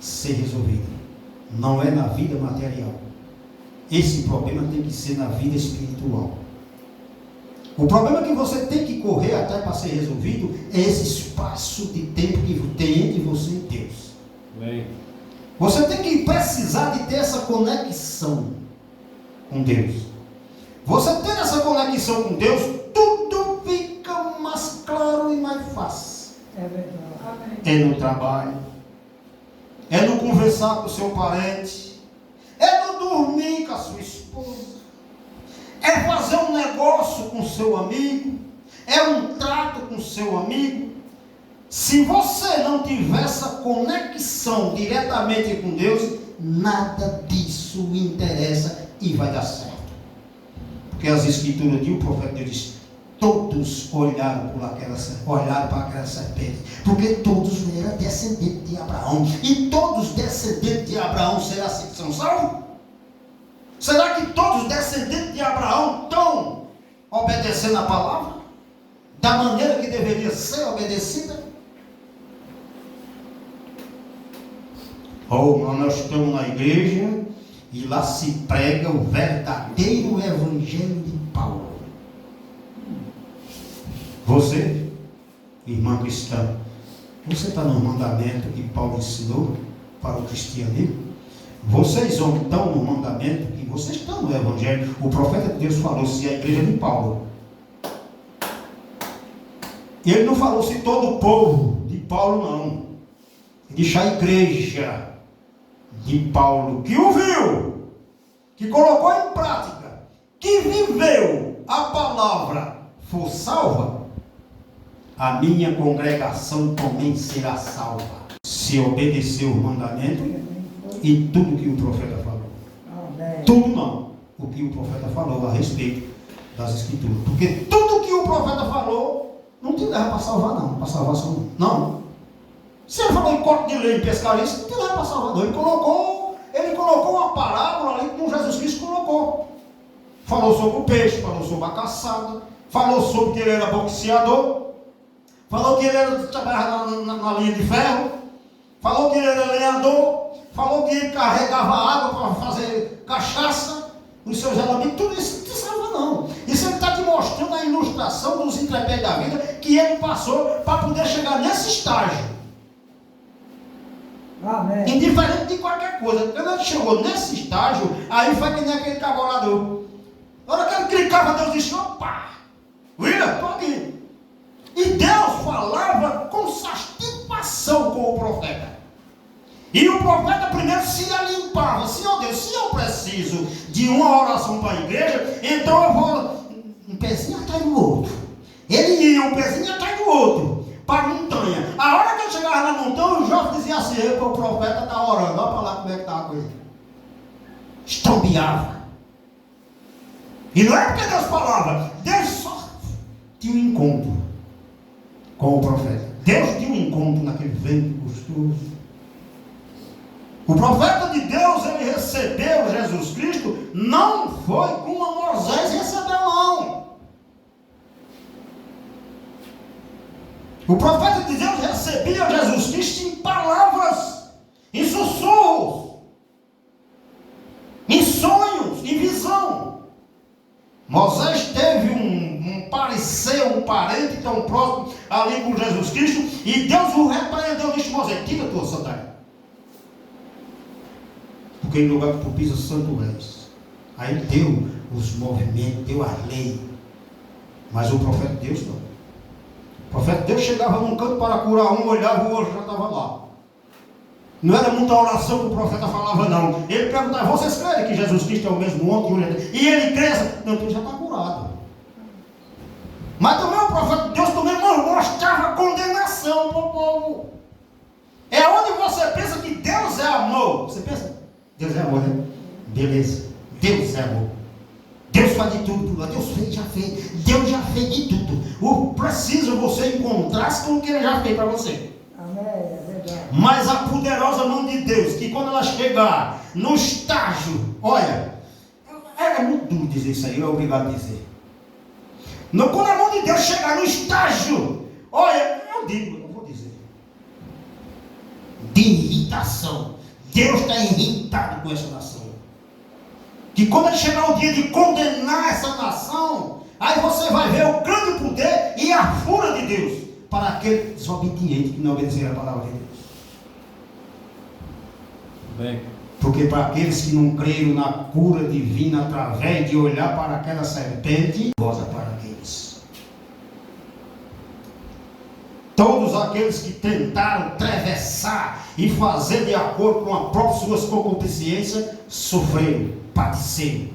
ser resolvido. Não é na vida material. Esse problema tem que ser na vida espiritual. O problema que você tem que correr até para ser resolvido é esse espaço de tempo que tem entre você e Deus. Amém. Você tem que precisar de ter essa conexão com Deus. Você ter essa conexão com Deus, tudo fica mais claro e mais fácil. É verdade. Amém. É no trabalho, é no conversar com o seu parente, é no dormir com a sua esposa, é fazer um negócio com o seu amigo, é um trato com o seu amigo. Se você não tiver essa conexão diretamente com Deus, nada disso interessa e vai dar certo. Porque as escrituras de o profeta Deus diz: todos olharam para aquela serpente, porque todos eram descendentes de Abraão, e todos descendentes de Abraão será assim que são salvos? Será que todos descendentes de Abraão estão obedecendo a palavra da maneira que deveria ser obedecida? Nós estamos na igreja e lá se prega o verdadeiro evangelho de Paulo. Você, irmã cristã, você está no mandamento que Paulo ensinou para o cristianismo? Vocês estão no mandamento que vocês estão no evangelho. O profeta de Deus falou se a igreja de Paulo. E ele não falou se todo o povo de Paulo, não. Deixa a igreja de Paulo que o viu, que colocou em prática, que viveu a palavra, for salva. A minha congregação também será salva, se obedecer o mandamento e tudo que o profeta falou. Amém. Tudo não, o que o profeta falou a respeito das escrituras. Porque tudo que o profeta falou não te leva para salvar, não, para salvação, não. Se ele falou em corte de lei, em pescaria, isso não te leva para salvar. Ele colocou uma parábola ali que Jesus Cristo colocou. Falou sobre o peixe, falou sobre a caçada, falou sobre que ele era boxeador, falou que ele era trabalhava na linha de ferro, falou que ele era lenhador, falou que ele carregava água para fazer cachaça, os seus amigos, tudo isso não te salva não. Isso ele está te mostrando a ilustração dos intérpretes da vida que ele passou para poder chegar nesse estágio. Amém. Indiferente de qualquer coisa. Quando ele chegou nesse estágio, aí foi que nem aquele cavolador. Na hora que ele clicava, Deus disse, opa, William, estou aqui. E Deus falava com satisfação com o profeta. E o profeta primeiro se alimpava. Senhor Deus, se eu preciso de uma oração para a igreja, então eu vou um pezinho atrás do outro. Ele ia um pezinho atrás do outro, para a montanha. A hora que eu chegava na montanha, o jovem dizia assim, o profeta está orando, olha para lá como é que está a coisa. Estambiava. E não é porque Deus falava, Deus só tinha um encontro com o profeta. Deus tinha um encontro naquele vento gostoso. O profeta de Deus, ele recebeu Jesus Cristo, não foi como Moisés recebeu, não. O profeta de Deus recebia Jesus Cristo em palavras, em sussurros, em sonhos, em visão. Moisés teve um parecer, um parente tão próximo ali com Jesus Cristo, e Deus o repreendeu e disse, Moisés, tira a tua sandália. Porque em lugar que tu pisas, santo és. Aí deu os movimentos, deu a lei. Mas o profeta de Deus não. O profeta de Deus chegava num canto para curar um, olhava, o outro já estava lá. Não era muita oração que o profeta falava, não. Ele perguntava, vocês creem que Jesus Cristo é o mesmo ontem, hoje? E ele cresce. Não, então já está curado. Mas também o profeta de Deus também mostrava condenação para o povo. É onde você pensa que Deus é amor. Você pensa? Deus é amor, né? Beleza. Deus é amor. Deus faz de tudo por nós. Deus fez, já fez. Deus já fez de tudo. O preciso você encontrar-se com o que ele já fez para você. Amém, é verdade. Mas a poderosa mão de Deus, que quando ela chegar no estágio, olha, é muito duro dizer isso aí, eu é obrigado a dizer. Quando a mão de Deus chegar no estágio, olha, eu vou dizer, de irritação. Deus está irritado com essa nação. Que quando ele chegar o dia de condenar essa nação, aí você vai ver o grande poder e a fúria de Deus para aquele desobediente que não obedecer a palavra de Deus. Bem. Porque para aqueles que não creram na cura divina através de olhar para aquela serpente, goza para aqueles. Todos aqueles que tentaram atravessar e fazer de acordo com a própria suas concupiscências, sofreram, padeceram.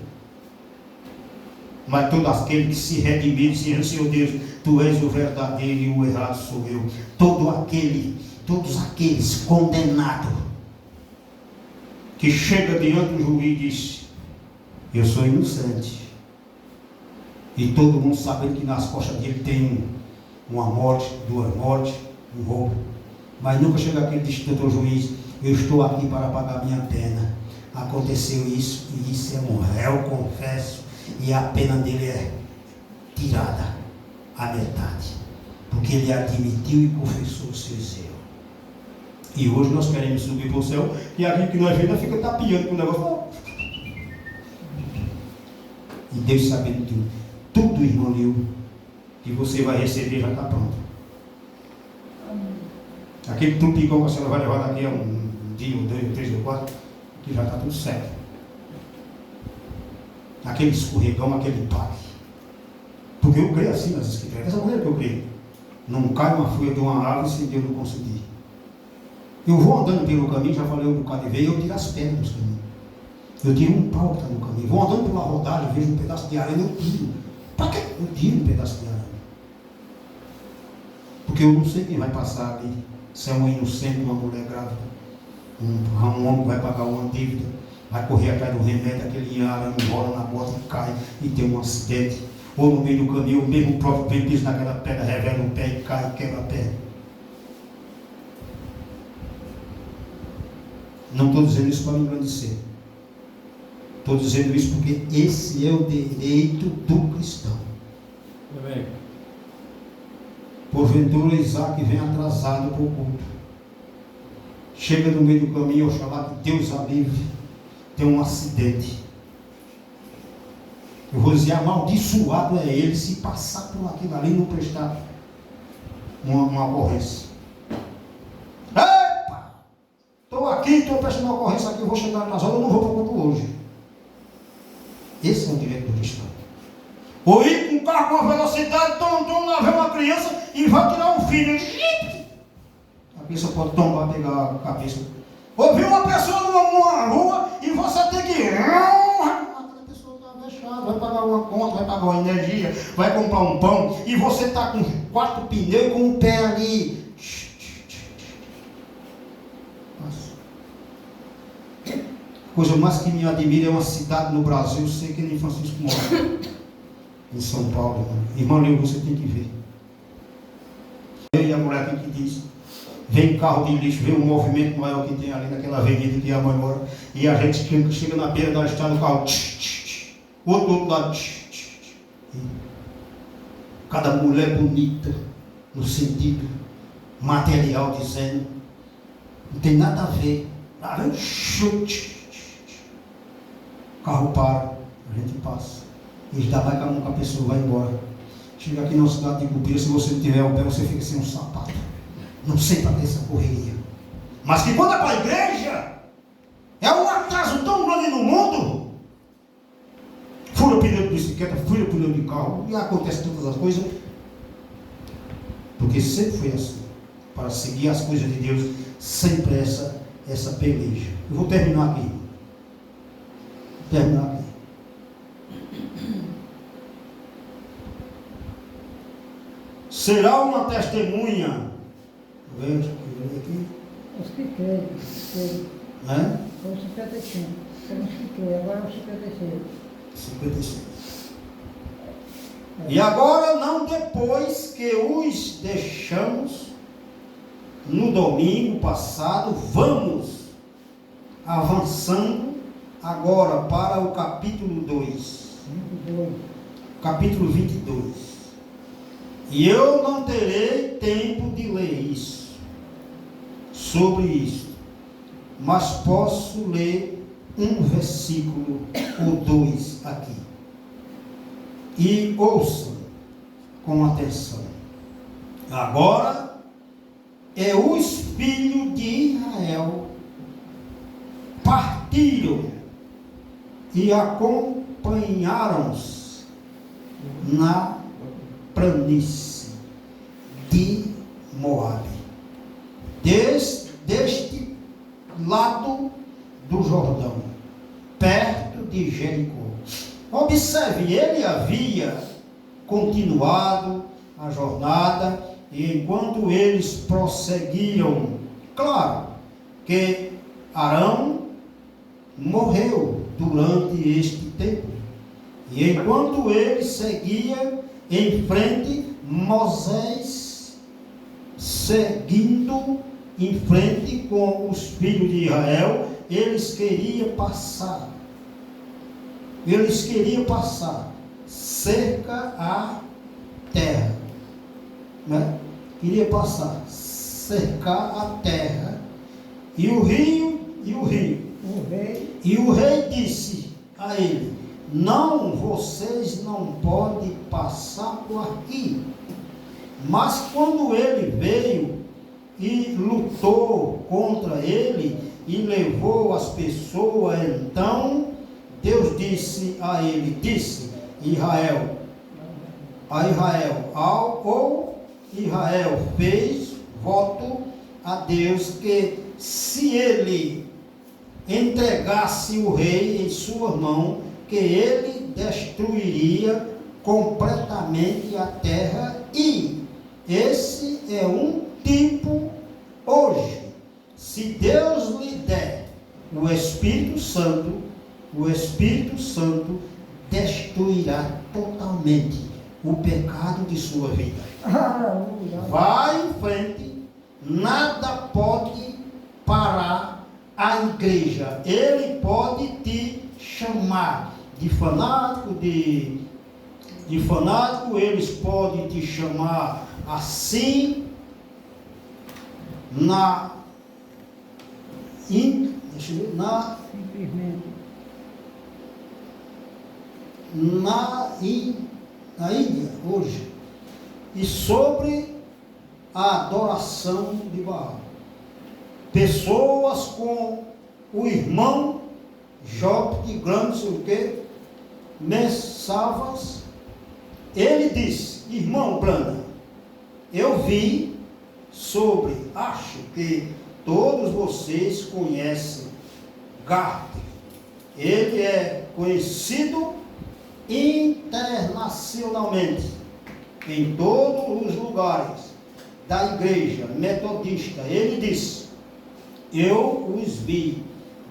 Mas todos aqueles que se redimiram, dizendo, Senhor Deus, Tu és o verdadeiro e o errado sou eu. Todos aqueles condenados, que chega diante do juiz e diz, eu sou inocente. E todo mundo sabe que nas costas dele tem uma morte, duas mortes, um roubo. Mas nunca chega aquele e diz, doutor juiz, eu estou aqui para pagar minha pena. Aconteceu isso, e isso é um réu, confesso, e a pena dele é tirada à metade. Porque ele admitiu e confessou os seus erros. E hoje nós queremos subir para o céu, e aquilo que nós vemos fica tapeando com o negócio. E Deus sabendo tudo. Tudo, irmão Nil, que você vai receber já está pronto. Aquele trupicão que a senhora vai levar daqui a um dia, ou 2, ou 3, ou 4, que já está tudo certo. Aquele escorregão, aquele toque. Porque eu creio assim nas escrituras. Essa maneira que eu creio. Não cai uma folha de uma árvore se Deus não conseguir. Eu vou andando pelo caminho, já falei um bocado de vez, eu tiro as pedras dos caminhos. Eu tiro um pau que está no caminho. Vou andando pela rodagem, vejo um pedaço de aranha, eu tiro. Para quê? Eu tiro um pedaço de aranha. Porque eu não sei quem vai passar ali. Se é um inocente, uma mulher grávida, um homem que vai pagar uma dívida, vai correr atrás do remédio, aquele aranha enrola na bota e cai e tem um acidente. Ou no meio do caminho, o mesmo próprio pé pisa naquela pedra, revela o pé e cai e quebra a perna. Não estou dizendo isso para me engrandecer. Estou dizendo isso porque esse é o direito do cristão. Amém. Porventura Isaac vem atrasado para o culto. chega no meio do caminho, oxalá que Deus a livre, tem um acidente. Eu vou dizer, amaldiçoado é ele se passar por aquilo ali e não prestar uma ocorrência. Epa! Estou aqui, estou prestando uma ocorrência aqui, eu vou chegar nas horas, eu não vou para o culto hoje. Esse é o direito do cristão. Ou ir com um carro com uma velocidade, lá vem uma criança e vai tirar um filho. A criança pode tombar, pegar a cabeça. Ou vir uma pessoa numa rua e você tem que ir. Aquela pessoa está fechada, vai pagar uma conta, vai pagar uma energia, vai comprar um pão e você está com 4 pneus e com um pé ali. A coisa mais que me admira é uma cidade no Brasil, sei que é em Francisco Moura, em São Paulo. Irmão Leo, você tem que ver. Eu e a mulher aqui que diz, vem carro de lixo, vem um movimento maior que tem ali naquela avenida que a mãe mora, e a gente chega na beira da estrada, o carro, o outro lado, cada mulher bonita, no sentido material, dizendo, não tem nada a ver, lá vem chute. O carro para, a gente passa. E dá vai com a mão com a pessoa, vai embora. Chega aqui na cidade de Cupira, se você não tiver o pé, você fica sem um sapato. Não sei para que essa correria. Mas que quando é para a igreja, é um atraso tão grande no mundo. Fura pneu de bicicleta, fura pneu de carro, e acontece todas as coisas. Porque sempre foi assim. Para seguir as coisas de Deus, sempre essa peleja. Eu vou terminar aqui. Será uma testemunha. Veja aqui. Os que creem. É? Foi o 55. Foi os que creem, agora é o 56. 56. E agora, não depois que os deixamos, no domingo passado, vamos avançando agora para o capítulo 2. 22. Capítulo 22. E eu não terei tempo de ler isso, sobre isso, mas posso ler um versículo ou 2 aqui. E ouçam com atenção. Agora é os filhos de Israel partiram e acompanharam-os na planície de Moabe, deste lado do Jordão, perto de Jericó. Observe, ele havia continuado a jornada, e enquanto eles prosseguiam, claro que Arão morreu durante este tempo, e enquanto ele seguia em frente, Moisés seguindo em frente com os filhos de Israel, eles queriam passar cerca a terra, né? Queria passar, cercar a terra, e o rei disse a ele: não, vocês não podem passar por aqui. Mas quando ele veio e lutou contra ele e levou as pessoas, então Deus disse a ele, Israel fez voto a Deus que se ele entregasse o rei em sua mão, que ele destruiria completamente a terra. E esse é um tipo hoje. Se Deus lhe der o Espírito Santo destruirá totalmente o pecado de sua vida. Vai em frente, nada pode parar a igreja. Ele pode te chamar de fanático, de fanático, eles podem te chamar assim, deixa eu ver, Simplesmente. na Índia hoje, e sobre a adoração de Baal. Pessoas com o irmão Job de grande, não sei o que, mensavas, ele disse: irmão Brana, eu vi sobre, acho que todos vocês conhecem Gartner. Ele é conhecido internacionalmente em todos os lugares da igreja metodista. Ele disse: eu os vi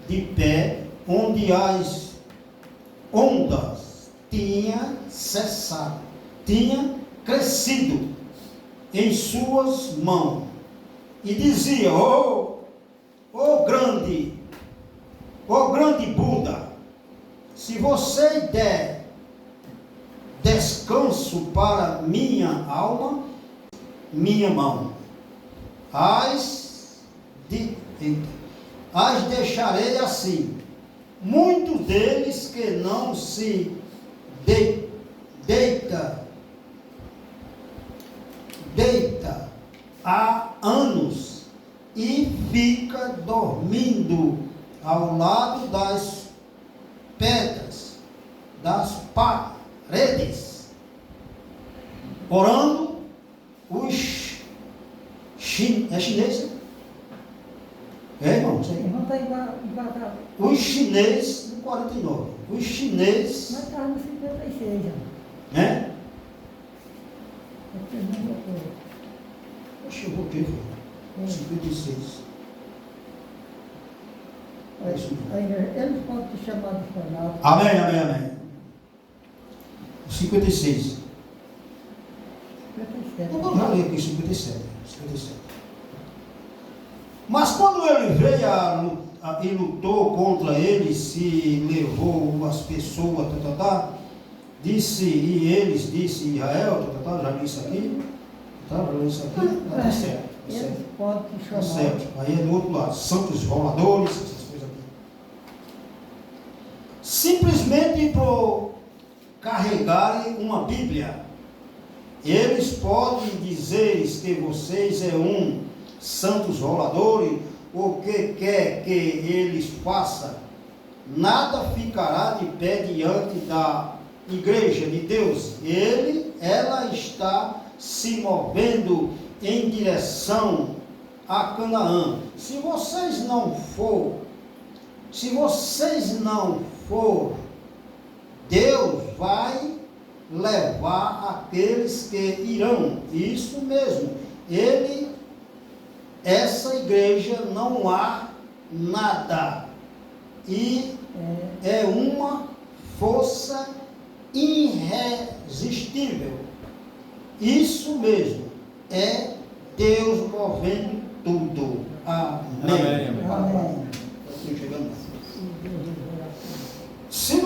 de pé onde as ondas tinham cessado, tinham crescido em suas mãos, e dizia: oh grande Buda, se você der descanso para minha alma, minha mão, as deixarei assim. Muitos deles que não se deita há anos e fica dormindo ao lado das pedras, das paredes, orando. Os chineses, irmão? Irmão está embarcado. Os chineses, no 49, os chineses, Mas estava no 56 já. né? É a mesma coisa. Oxe, eu voltei, foi 56. É isso mesmo. A igreja, eles podem te chamar de fanático. Amém. 56. 57. Eu já li aqui 57. Mas quando ele veio e lutou contra eles, se levou as pessoas, disse, e eles, disse Israel, já li isso aqui, já li isso aqui, tá certo. Eles podem te Tá chamar. certo. Aí é do outro lado, santos roladores, essas coisas aqui. Simplesmente por carregarem uma Bíblia, eles podem dizer que vocês é um santos roladores, o que quer que eles façam, nada ficará de pé diante da igreja de Deus. Ela está se movendo em direção a Canaã. Se vocês não for, Deus vai levar aqueles que irão. Isso mesmo. Essa igreja não há nada. E é uma força irresistível. Isso mesmo. É Deus movendo tudo. Amém. Amém. Estou chegando. Se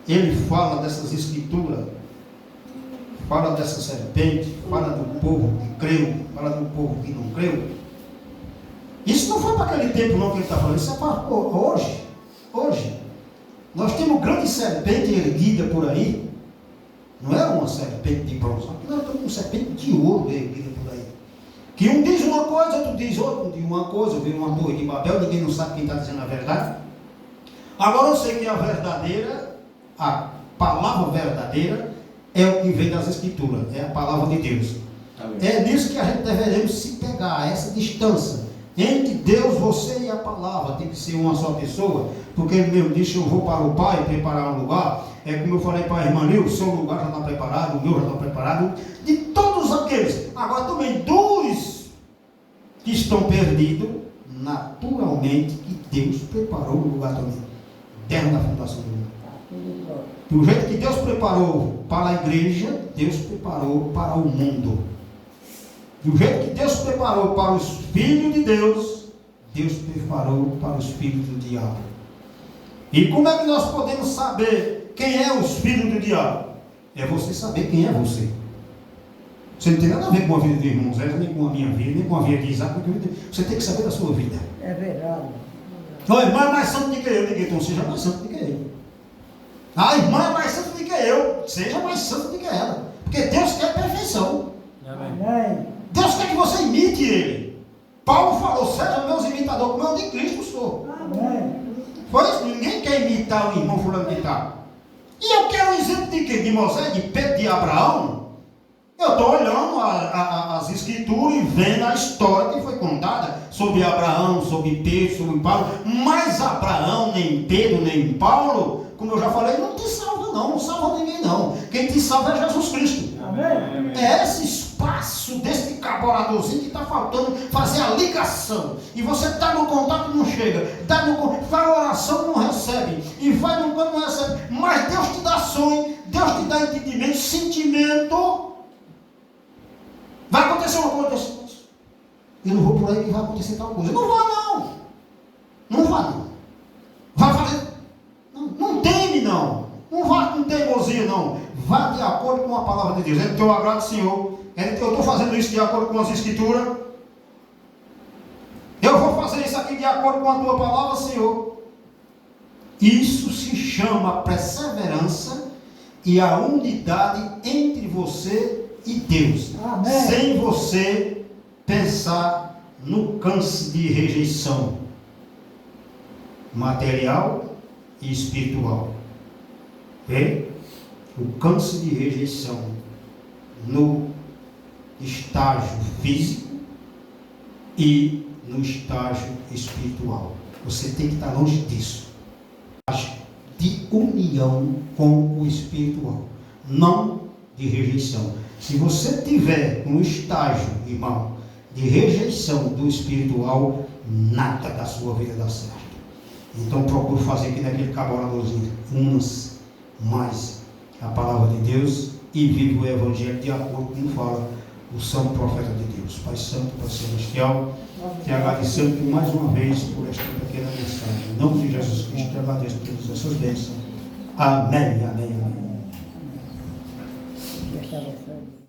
ele fala dessas escrituras, fala dessa serpente, fala do povo que creu, fala do povo que não creu. Isso não foi para aquele tempo não que ele está falando, isso é para hoje. Hoje, nós temos grande serpente erguida por aí. Não é uma serpente de bronze, nós temos uma serpente de ouro erguida por aí. Que um diz uma coisa, outro diz outra, um diz uma coisa, vem uma torre de Babel, ninguém não sabe quem está dizendo a verdade. Agora eu sei que a verdadeira, a palavra verdadeira, é o que vem das Escrituras, é a palavra de Deus. Amém. É nisso que a gente deveremos se pegar, essa distância entre Deus, você e a palavra. Tem que ser uma só pessoa, porque ele mesmo disse: eu vou para o Pai preparar um lugar. É como eu falei para a irmã Lil, o seu lugar já está preparado, o meu já está preparado, de todos aqueles. Agora também dos que estão perdidos, naturalmente que Deus preparou o lugar também, desde a fundação do mundo. Do jeito que Deus preparou para a igreja, Deus preparou para o mundo. Do jeito que Deus preparou para os filhos de Deus, Deus preparou para os filhos do diabo. E como é que nós podemos saber quem é os filhos do diabo? É você saber quem é você. Você não tem nada a ver com a vida do irmão Zé, nem com a minha vida, nem com a vida de Isaac. Você tem que saber da sua vida. É verdade. O irmão é mais santo do que eu, então seja mais santo do que ele. A irmã é mais santa do que eu, seja mais santa do que ela. Porque Deus quer perfeição. Amém. Deus quer que você imite ele. Paulo falou, seja meus imitadores, como eu de Cristo sou. Amém. Foi isso, ninguém quer imitar o irmão fulano de tal. E eu quero um exemplo de quê? De Moisés, de Pedro, de Abraão. Eu estou olhando as escrituras e vendo a história que foi contada sobre Abraão, sobre Pedro, sobre Paulo. Mas Abraão, nem Pedro, nem Paulo, como eu já falei, não te salva não salva ninguém não. Quem te salva é Jesus Cristo. Amém. É esse espaço desse colaboradorzinho que está faltando fazer a ligação. E você está no contato e não chega. Faz oração e não recebe. E vai no canto e não recebe. Mas Deus te dá sonho, Deus te dá entendimento, sentimento. Vai acontecer uma coisa. Eu não vou por aí que vai acontecer tal coisa. Não vá não. Não vá não. Vai fazer. Não teme não. Não vá com teimosia não. Vá de acordo com a palavra de Deus. É do teu agrado, Senhor. Eu estou fazendo isso de acordo com as escrituras. Eu vou fazer isso aqui de acordo com a tua palavra, Senhor. Isso se chama perseverança e a unidade entre você e Deus. Amém. Sem você pensar no câncer de rejeição material e espiritual. Ok? O câncer de rejeição no estágio físico e no estágio espiritual. Você tem que estar longe disso. De união com o espiritual, não de rejeição. Se você tiver um estágio, irmão, de rejeição do espiritual, nada da sua vida dá certo. Então procure fazer aqui naquele colaboradorzinho, unas mais a palavra de Deus e vive o Evangelho de acordo com fala o santo profeta de Deus. Pai Santo, Pai Celestial, te agradecemos mais uma vez por esta pequena mensagem. Em nome de Jesus Cristo, te agradeço por todas essas bênçãos. Amém, amém, amém. Deus te abençoe.